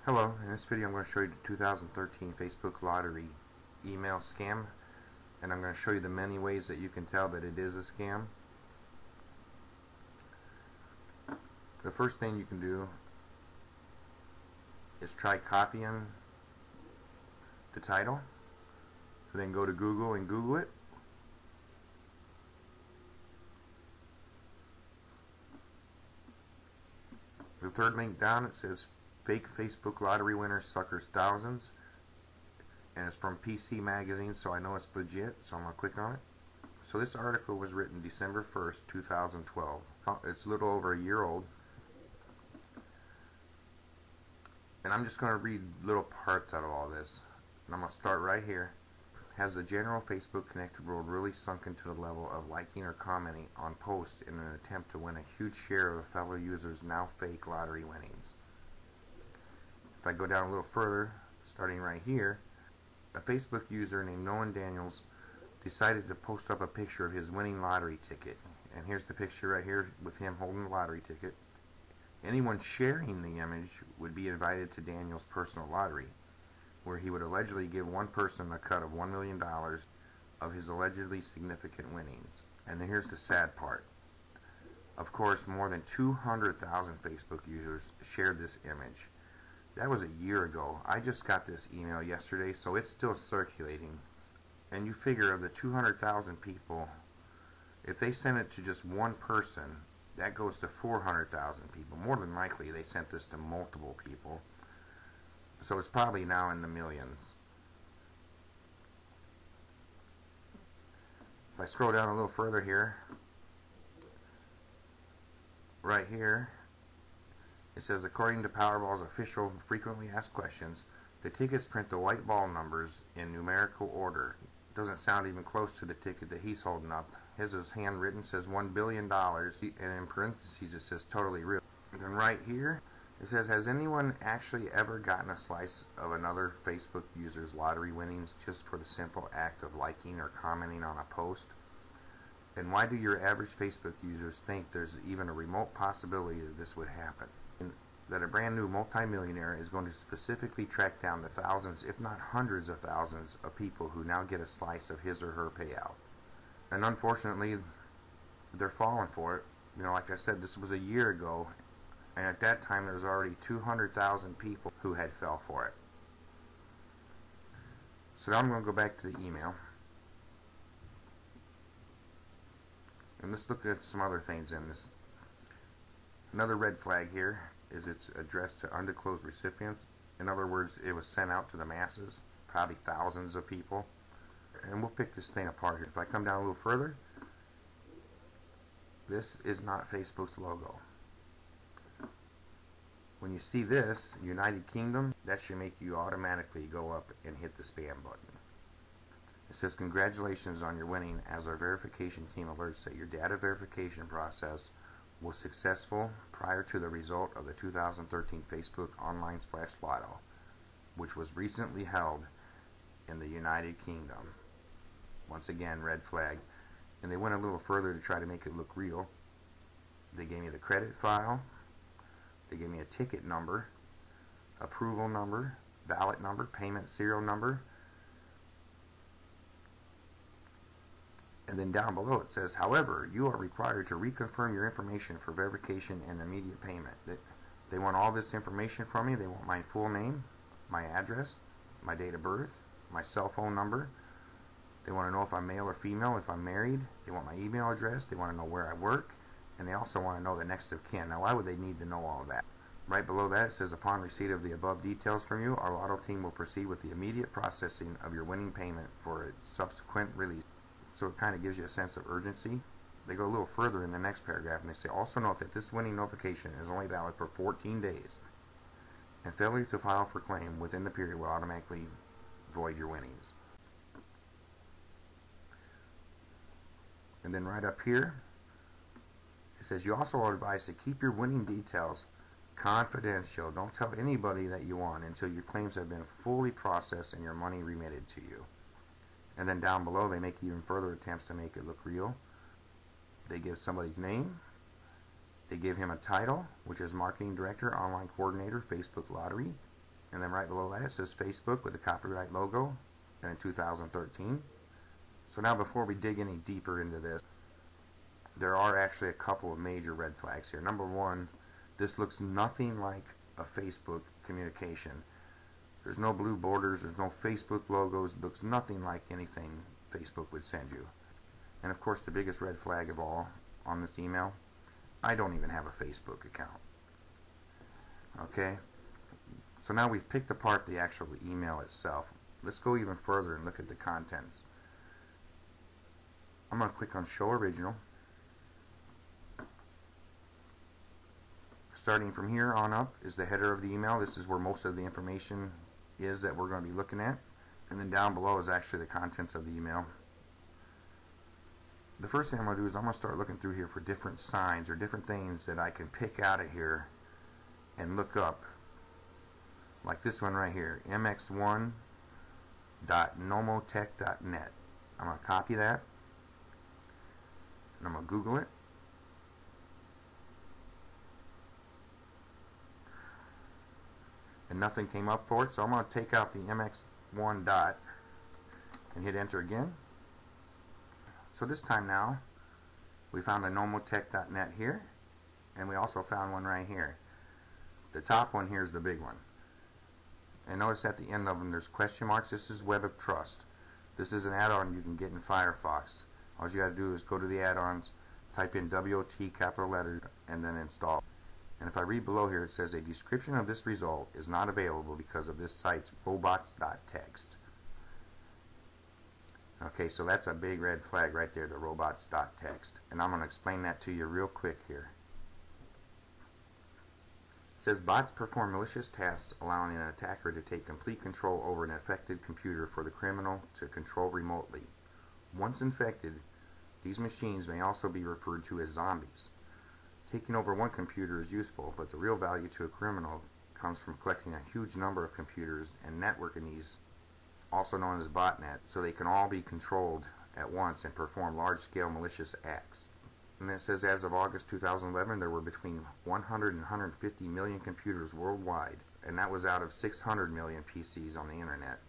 Hello, in this video I'm going to show you the 2013 Facebook lottery email scam, and I'm going to show you the many ways that you can tell that it is a scam. The first thing you can do is try copying the title, then go to Google and Google it. The third link down, it says fake Facebook lottery winner suckers thousands, and it's from PC Magazine, so I know it's legit, so I'm going to click on it. So this article was written December 1st, 2012. It's a little over a year old, and I'm just going to read little parts out of all this, and I'm going to start right here. Has the general Facebook connected world really sunk into the level of liking or commenting on posts in an attempt to win a huge share of a fellow user's now fake lottery winnings? If I go down a little further, starting right here, a Facebook user named Nolan Daniels decided to post up a picture of his winning lottery ticket. And here's the picture right here with him holding the lottery ticket. Anyone sharing the image would be invited to Daniels' personal lottery, where he would allegedly give one person a cut of $1 million of his allegedly significant winnings. And then here's the sad part. Of course, more than 200,000 Facebook users shared this image. That was a year ago. I just got this email yesterday, so it's still circulating. And you figure of the 200,000 people, if they send it to just one person, that goes to 400,000 people. More than likely, they sent this to multiple people. So it's probably now in the millions. If I scroll down a little further here, right here, it says, according to Powerball's official frequently asked questions, the tickets print the white ball numbers in numerical order. It doesn't sound even close to the ticket that he's holding up. His is handwritten, says $1 billion, and in parentheses it says totally real. And then right here, it says, has anyone actually ever gotten a slice of another Facebook user's lottery winnings just for the simple act of liking or commenting on a post? And why do your average Facebook users think there's even a remote possibility that this would happen? And that a brand new multimillionaire is going to specifically track down the thousands, if not hundreds of thousands, of people who now get a slice of his or her payout. And unfortunately, they're falling for it. You know, like I said, this was a year ago, and at that time there was already 200,000 people who had fell for it. So now I'm going to go back to the email. And let's look at some other things in this. Another red flag here is it's addressed to undisclosed recipients. In other words, it was sent out to the masses, probably thousands of people. And we'll pick this thing apart here. If I come down a little further, this is not Facebook's logo. When you see this, United Kingdom, that should make you automatically go up and hit the spam button. It says, congratulations on your winning, as our verification team alerts that your data verification process was successful prior to the result of the 2013 Facebook online splash lotto, which was recently held in the United Kingdom. Once again, red flag. And they went a little further to try to make it look real. They gave me the credit file, they gave me a ticket number, approval number, ballot number, payment serial number, and then down below it says, however, you are required to reconfirm your information for verification and immediate payment. They want all this information from me. They want my full name, my address, my date of birth, my cell phone number. They want to know if I'm male or female, if I'm married. They want my email address. They want to know where I work. And they also want to know the next of kin. Now, why would they need to know all of that? Right below that, it says, upon receipt of the above details from you, our Lotto team will proceed with the immediate processing of your winning payment for its subsequent release. So it kind of gives you a sense of urgency. They go a little further in the next paragraph, and they say, also note that this winning notification is only valid for 14 days, and failure to file for claim within the period will automatically void your winnings. And then right up here, it says, you also are advised to keep your winning details confidential. Don't tell anybody that you won until your claims have been fully processed and your money remitted to you. And then down below, they make even further attempts to make it look real. They give somebody's name. They give him a title, which is Marketing Director, Online Coordinator, Facebook Lottery. And then right below that it says Facebook with the copyright logo and in 2013. So now before we dig any deeper into this, there are actually a couple of major red flags here. Number one, this looks nothing like a Facebook communication. There's no blue borders, there's no Facebook logos, it looks nothing like anything Facebook would send you. And of course the biggest red flag of all on this email, I don't even have a Facebook account. Okay, so now we've picked apart the actual email itself. Let's go even further and look at the contents. I'm going to click on Show Original. Starting from here on up is the header of the email. This is where most of the information is that we're going to be looking at. And then down below is actually the contents of the email. The first thing I'm going to do is I'm going to start looking through here for different signs or different things that I can pick out of here and look up. Like this one right here, mx1.nomotech.net. I'm going to copy that and I'm going to Google it. And nothing came up for it, so I'm going to take out the mx1 dot and hit enter again. So this time now we found a nomotech.net here, and we also found one right here. The top one here is the big one, and notice at the end of them there's question marks. This is Web of Trust. This is an add-on you can get in Firefox. All you got to do is go to the add-ons, type in WOT capital letters, and then install. And if I read below here, it says a description of this result is not available because of this site's robots.txt. Okay, so that's a big red flag right there, the robots.txt. And I'm going to explain that to you real quick here. It says bots perform malicious tasks allowing an attacker to take complete control over an affected computer for the criminal to control remotely. Once infected, these machines may also be referred to as zombies. Taking over one computer is useful, but the real value to a criminal comes from collecting a huge number of computers and networking these, also known as botnet, so they can all be controlled at once and perform large-scale malicious acts. And it says as of August 2011 there were between 100 and 150 million computers worldwide, and that was out of 600 million PCs on the internet,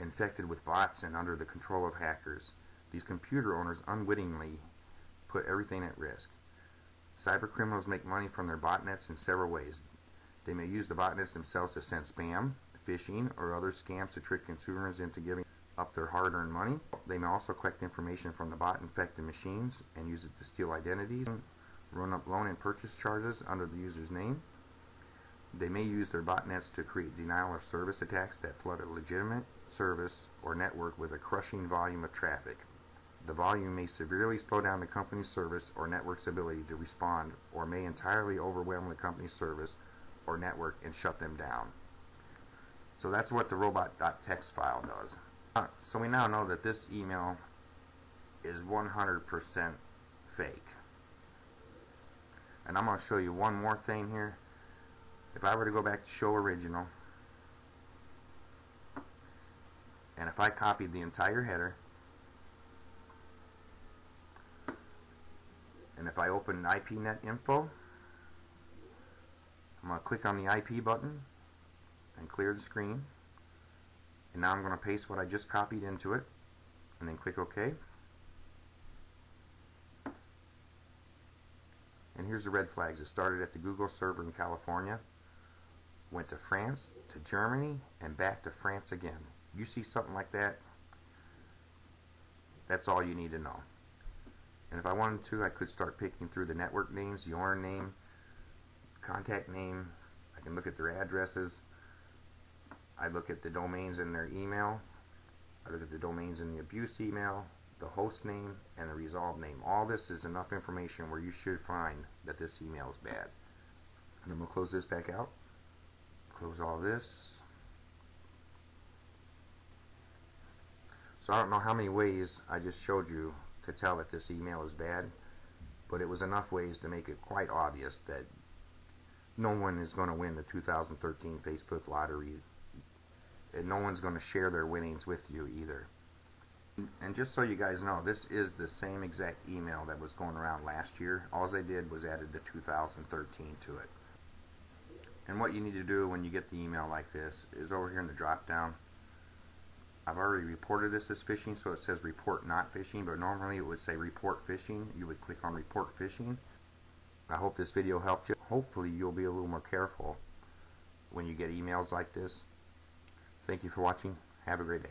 infected with bots and under the control of hackers. These computer owners unwittingly put everything at risk. Cybercriminals make money from their botnets in several ways. They may use the botnets themselves to send spam, phishing, or other scams to trick consumers into giving up their hard-earned money. They may also collect information from the bot-infected machines and use it to steal identities, run up loan and purchase charges under the user's name. They may use their botnets to create denial-of-service attacks that flood a legitimate service or network with a crushing volume of traffic. The volume may severely slow down the company's service or network's ability to respond, or may entirely overwhelm the company's service or network and shut them down. So that's what the robot.txt file does. So we now know that this email is 100% fake. And I'm going to show you one more thing here. If I were to go back to Show Original, and if I copied the entire header, and if I open IPnet info, I'm going to click on the IP button and clear the screen. And now I'm going to paste what I just copied into it and then click OK. And here's the red flags. It started at the Google server in California, went to France, to Germany, and back to France again. You see something like that, that's all you need to know. And if I wanted to, I could start picking through the network names, the owner name, contact name. I can look at their addresses. I look at the domains in their email. I look at the domains in the abuse email, the host name, and the resolved name. All this is enough information where you should find that this email is bad. And I'm going to close this back out. Close all this. So I don't know how many ways I just showed you to tell that this email is bad, but it was enough ways to make it quite obvious that no one is going to win the 2013 Facebook lottery, and no one's going to share their winnings with you either. And just so you guys know, this is the same exact email that was going around last year. All they did was added the 2013 to it. And what you need to do when you get the email like this is over here in the drop down, I've already reported this as phishing, so it says report not phishing, but normally it would say report phishing. You would click on report phishing. I hope this video helped you. Hopefully you'll be a little more careful when you get emails like this. Thank you for watching. Have a great day.